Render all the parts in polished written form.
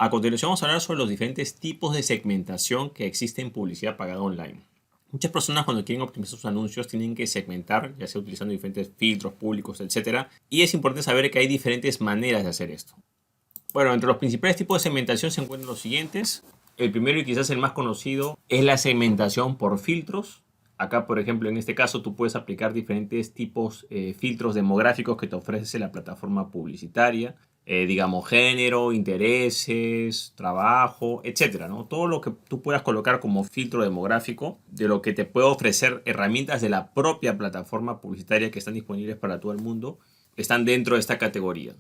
A continuación vamos a hablar sobre los diferentes tipos de segmentación que existen en publicidad pagada online. Muchas personas cuando quieren optimizar sus anuncios tienen que segmentar, ya sea utilizando diferentes filtros públicos, etc. Y es importante saber que hay diferentes maneras de hacer esto. Bueno, entre los principales tipos de segmentación se encuentran los siguientes. El primero y quizás el más conocido es la segmentación por filtros. Acá, por ejemplo, en este caso tú puedes aplicar diferentes tipos filtros demográficos que te ofrece la plataforma publicitaria. Digamos género, intereses, trabajo, etcétera, ¿no? Todo lo que tú puedas colocar como filtro demográfico de lo que te puede ofrecer herramientas de la propia plataforma publicitaria que están disponibles para todo el mundo, están dentro de esta categoría.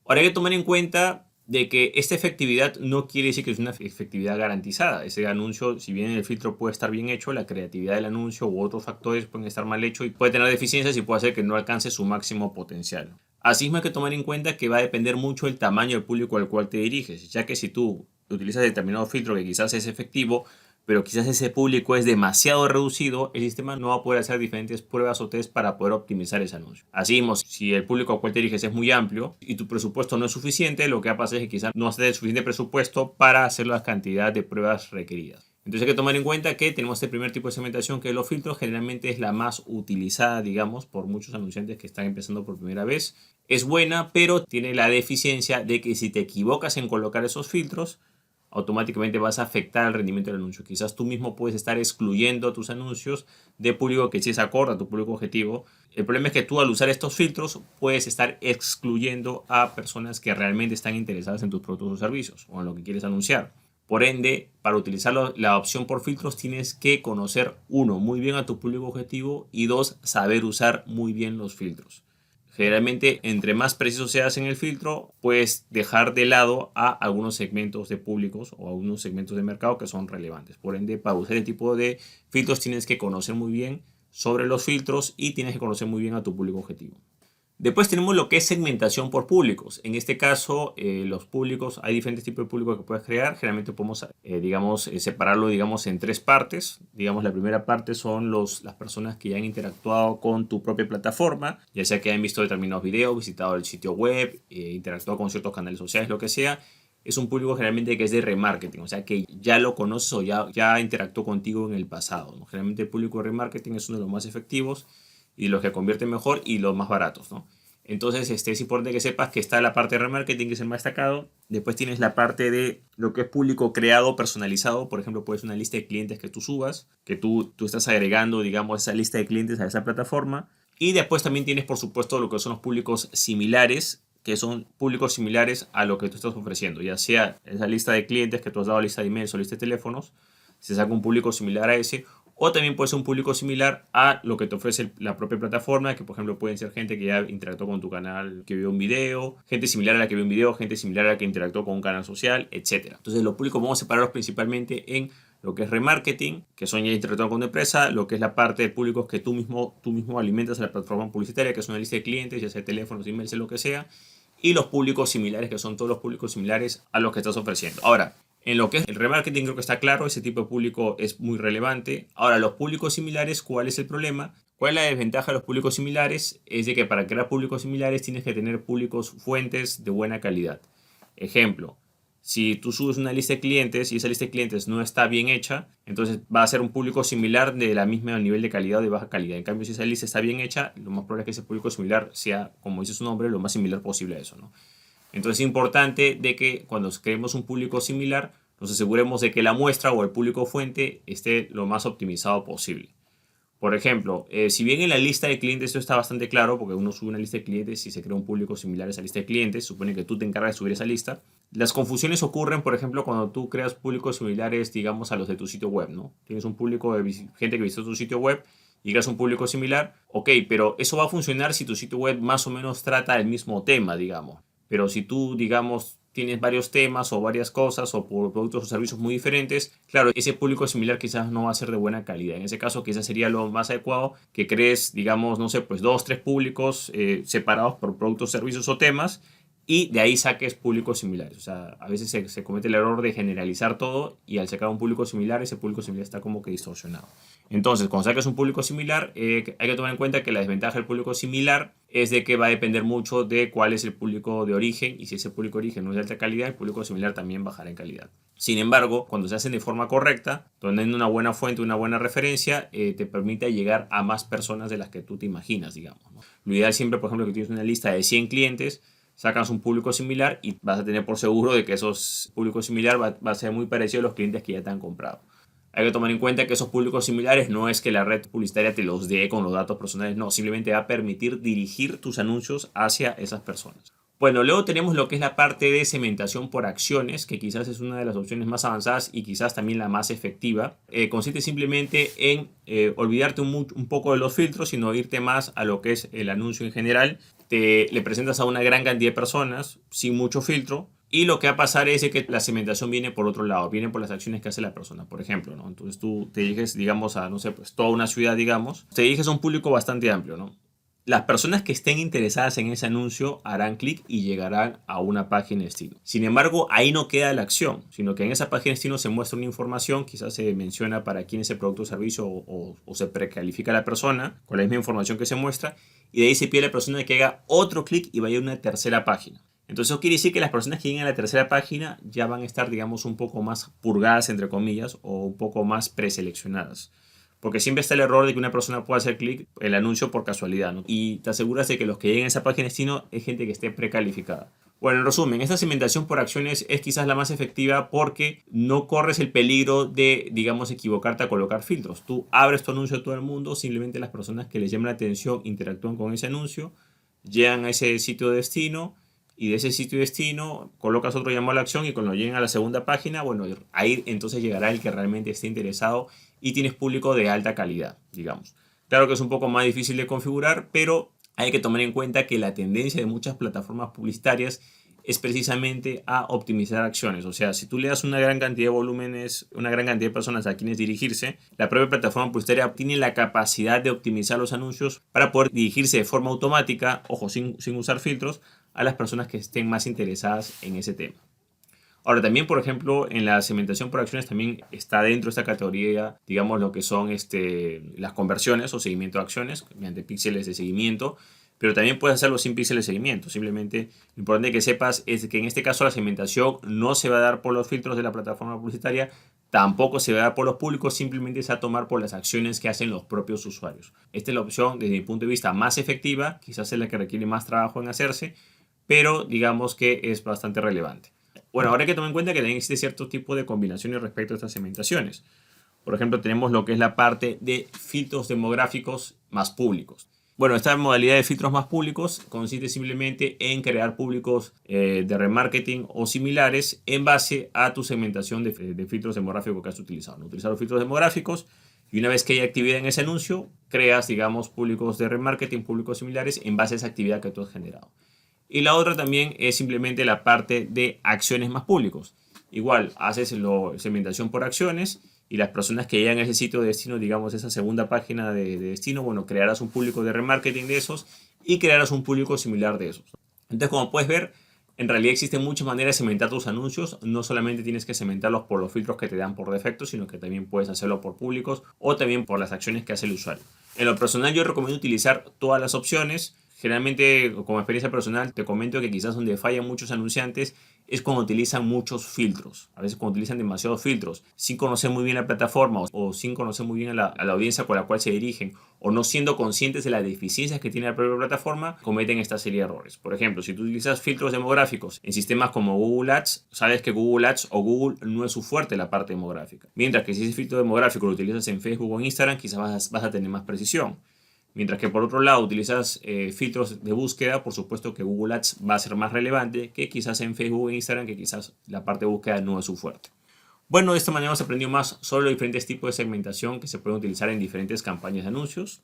Ahora hay que tomar en cuenta de que esta efectividad no quiere decir que es una efectividad garantizada. Ese anuncio, si bien el filtro puede estar bien hecho, la creatividad del anuncio u otros factores pueden estar mal hechos y puede tener deficiencias y puede hacer que no alcance su máximo potencial. Asimismo hay que tomar en cuenta que va a depender mucho del tamaño del público al cual te diriges, ya que si tú utilizas determinado filtro que quizás es efectivo, pero quizás ese público es demasiado reducido, el sistema no va a poder hacer diferentes pruebas o test para poder optimizar ese anuncio. Así mismo, si el público al cual te diriges es muy amplio y tu presupuesto no es suficiente, lo que va a pasar es que quizás no esté el suficiente presupuesto para hacer la cantidad de pruebas requeridas. Entonces hay que tomar en cuenta que tenemos este primer tipo de segmentación, que los filtros generalmente es la más utilizada, digamos, por muchos anunciantes que están empezando por primera vez. Es buena, pero tiene la deficiencia de que si te equivocas en colocar esos filtros, automáticamente vas a afectar el rendimiento del anuncio. Quizás tú mismo puedes estar excluyendo tus anuncios de público que sí es acorde a tu público objetivo. El problema es que tú al usar estos filtros puedes estar excluyendo a personas que realmente están interesadas en tus productos o servicios o en lo que quieres anunciar. Por ende, para utilizar la opción por filtros tienes que conocer, uno, muy bien a tu público objetivo y dos, saber usar muy bien los filtros. Generalmente, entre más preciso seas en el filtro, puedes dejar de lado a algunos segmentos de públicos o a algunos segmentos de mercado que son relevantes. Por ende, para usar el tipo de filtros tienes que conocer muy bien sobre los filtros y tienes que conocer muy bien a tu público objetivo. Después tenemos lo que es segmentación por públicos. En este caso, los públicos, hay diferentes tipos de públicos que puedes crear. Generalmente podemos, separarlo, en tres partes. Digamos, la primera parte son las personas que ya han interactuado con tu propia plataforma, ya sea que hayan visto determinados videos, visitado el sitio web, interactuado con ciertos canales sociales, lo que sea. Es un público generalmente que es de remarketing, o sea que ya lo conoces o ya interactuó contigo en el pasado, ¿no? Generalmente el público de remarketing es uno de los más efectivos y los que convierten mejor y los más baratos, ¿no? Entonces es importante que sepas que está la parte de remarketing, que es el más destacado. Después tienes la parte de lo que es público creado, personalizado. Por ejemplo, puedes una lista de clientes que tú subas, que tú estás agregando, digamos, esa lista de clientes a esa plataforma. Y después también tienes, por supuesto, lo que son los públicos similares, que son públicos similares a lo que tú estás ofreciendo. Ya sea esa lista de clientes que tú has dado, lista de emails o lista de teléfonos, se saca un público similar a ese. O también puede ser un público similar a lo que te ofrece la propia plataforma, que por ejemplo pueden ser gente que ya interactuó con tu canal, que vio un video, gente similar a la que vio un video, gente similar a la que interactuó con un canal social, etc. Entonces los públicos vamos a separarlos principalmente en lo que es remarketing, que son ya interactuados con tu empresa, lo que es la parte de públicos que tú mismo alimentas a la plataforma publicitaria, que es una lista de clientes, ya sea teléfonos, emails, lo que sea, y los públicos similares, que son todos los públicos similares a los que estás ofreciendo. Ahora, en lo que es el remarketing creo que está claro, ese tipo de público es muy relevante. Ahora, los públicos similares, ¿cuál es el problema? ¿Cuál es la desventaja de los públicos similares? Es de que para crear públicos similares tienes que tener públicos fuentes de buena calidad. Ejemplo, si tú subes una lista de clientes y esa lista de clientes no está bien hecha, entonces va a ser un público similar de la misma nivel de calidad o de baja calidad. En cambio, si esa lista está bien hecha, lo más probable es que ese público similar sea, como dice su nombre, lo más similar posible a eso, ¿no? Entonces es importante de que cuando creemos un público similar, nos aseguremos de que la muestra o el público fuente esté lo más optimizado posible. Por ejemplo, si bien en la lista de clientes esto está bastante claro, porque uno sube una lista de clientes y se crea un público similar a esa lista de clientes, supone que tú te encargas de subir esa lista. Las confusiones ocurren, por ejemplo, cuando tú creas públicos similares, digamos, a los de tu sitio web, ¿no? Tienes un público de gente que visitó tu sitio web y creas un público similar. Ok, pero eso va a funcionar si tu sitio web más o menos trata el mismo tema, digamos. Pero si tú, digamos, tienes varios temas o varias cosas o por productos o servicios muy diferentes, claro, ese público similar quizás no va a ser de buena calidad. En ese caso quizás sería lo más adecuado que crees, digamos, no sé, pues 2, 3 públicos separados por productos, servicios o temas y de ahí saques públicos similares. O sea, a veces se comete el error de generalizar todo y al sacar un público similar, ese público similar está como que distorsionado. Entonces, cuando saques un público similar, hay que tomar en cuenta que la desventaja del público similar es de que va a depender mucho de cuál es el público de origen, y si ese público de origen no es de alta calidad, el público similar también bajará en calidad. Sin embargo, cuando se hacen de forma correcta, teniendo una buena fuente, una buena referencia, te permite llegar a más personas de las que tú te imaginas, digamos, ¿no? Lo ideal siempre, por ejemplo, que tienes una lista de 100 clientes, sacas un público similar y vas a tener por seguro de que esos públicos similares va a ser muy parecido a los clientes que ya te han comprado. Hay que tomar en cuenta que esos públicos similares no es que la red publicitaria te los dé con los datos personales, no, simplemente va a permitir dirigir tus anuncios hacia esas personas. Bueno, luego tenemos lo que es la parte de segmentación por acciones, que quizás es una de las opciones más avanzadas y quizás también la más efectiva. Consiste simplemente en olvidarte un poco de los filtros, sino irte más a lo que es el anuncio en general. Le presentas a una gran cantidad de personas sin mucho filtro. Y lo que va a pasar es que la segmentación viene por otro lado, viene por las acciones que hace la persona, por ejemplo, ¿no? Entonces tú te diriges, digamos, a, no sé, pues toda una ciudad, digamos, te diriges a un público bastante amplio, ¿no? Las personas que estén interesadas en ese anuncio harán clic y llegarán a una página de destino. Sin embargo, ahí no queda la acción, sino que en esa página de destino se muestra una información, quizás se menciona para quién es el producto o servicio o se precalifica a la persona con la misma información que se muestra, y de ahí se pide a la persona que haga otro clic y vaya a una tercera página. Entonces eso quiere decir que las personas que lleguen a la tercera página ya van a estar, digamos, un poco más purgadas, entre comillas, o un poco más preseleccionadas. Porque siempre está el error de que una persona pueda hacer clic el anuncio por casualidad, ¿no? Y te aseguras de que los que lleguen a esa página de destino es gente que esté precalificada. Bueno, en resumen, esta segmentación por acciones es quizás la más efectiva porque no corres el peligro de, digamos, equivocarte a colocar filtros. Tú abres tu anuncio a todo el mundo, simplemente las personas que les llama la atención interactúan con ese anuncio, llegan a ese sitio de destino, y de ese sitio de destino colocas otro llamado a la acción, y cuando lleguen a la segunda página, bueno, ahí entonces llegará el que realmente esté interesado y tienes público de alta calidad, digamos. Claro que es un poco más difícil de configurar, pero hay que tomar en cuenta que la tendencia de muchas plataformas publicitarias es precisamente a optimizar acciones. O sea, si tú le das una gran cantidad de volúmenes, una gran cantidad de personas a quienes dirigirse, la propia plataforma publicitaria tiene la capacidad de optimizar los anuncios para poder dirigirse de forma automática, ojo, sin usar filtros, a las personas que estén más interesadas en ese tema. Ahora, también, por ejemplo, en la segmentación por acciones también está dentro de esta categoría, digamos, lo que son las conversiones o seguimiento de acciones mediante píxeles de seguimiento, pero también puedes hacerlo sin píxeles de seguimiento. Simplemente lo importante que sepas es que en este caso la segmentación no se va a dar por los filtros de la plataforma publicitaria, tampoco se va a dar por los públicos, simplemente se va a tomar por las acciones que hacen los propios usuarios. Esta es la opción, desde mi punto de vista, más efectiva, quizás es la que requiere más trabajo en hacerse, pero digamos que es bastante relevante. Bueno, ahora hay que tomar en cuenta que también existe cierto tipo de combinaciones respecto a estas segmentaciones. Por ejemplo, tenemos lo que es la parte de filtros demográficos más públicos. Bueno, esta modalidad de filtros más públicos consiste simplemente en crear públicos de remarketing o similares en base a tu segmentación de filtros demográficos que has utilizado. Utilizar los filtros demográficos, y una vez que hay actividad en ese anuncio, creas, digamos, públicos de remarketing, públicos similares en base a esa actividad que tú has generado. Y la otra también es simplemente la parte de acciones más públicos. Igual, haces segmentación por acciones, y las personas que llegan a ese sitio de destino, digamos esa segunda página de destino, bueno, crearás un público de remarketing de esos y crearás un público similar de esos. Entonces, como puedes ver, en realidad existen muchas maneras de segmentar tus anuncios. No solamente tienes que segmentarlos por los filtros que te dan por defecto, sino que también puedes hacerlo por públicos o también por las acciones que hace el usuario. En lo personal, yo recomiendo utilizar todas las opciones. Generalmente, como experiencia personal, te comento que quizás donde fallan muchos anunciantes es cuando utilizan muchos filtros. A veces cuando utilizan demasiados filtros, sin conocer muy bien la plataforma o sin conocer muy bien a la audiencia con la cual se dirigen, o no siendo conscientes de las deficiencias que tiene la propia plataforma, cometen esta serie de errores. Por ejemplo, si tú utilizas filtros demográficos en sistemas como Google Ads, sabes que Google Ads o Google no es su fuerte la parte demográfica. Mientras que si ese filtro demográfico lo utilizas en Facebook o en Instagram, quizás vas a tener más precisión. Mientras que por otro lado utilizas filtros de búsqueda, por supuesto que Google Ads va a ser más relevante que quizás en Facebook e Instagram, que quizás la parte de búsqueda no es su fuerte. Bueno, de esta manera hemos aprendido más sobre los diferentes tipos de segmentación que se pueden utilizar en diferentes campañas de anuncios.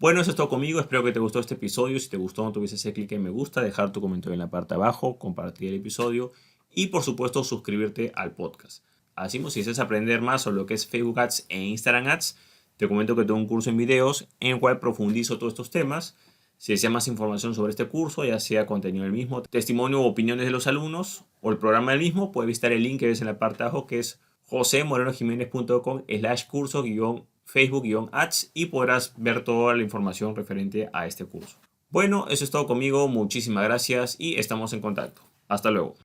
Bueno, eso es todo conmigo. Espero que te gustó este episodio. Si te gustó, no te olvides hacer clic en me gusta, dejar tu comentario en la parte de abajo, compartir el episodio y por supuesto suscribirte al podcast. Así, si deseas aprender más sobre lo que es Facebook Ads e Instagram Ads, te comento que tengo un curso en videos en el cual profundizo todos estos temas. Si desea más información sobre este curso, ya sea contenido del mismo, testimonio o opiniones de los alumnos o el programa del mismo, puede visitar el link que ves en la parte de abajo, que es josemorenojimenez.com/curso-facebook-ads, y podrás ver toda la información referente a este curso. Bueno, eso es todo conmigo. Muchísimas gracias y estamos en contacto. Hasta luego.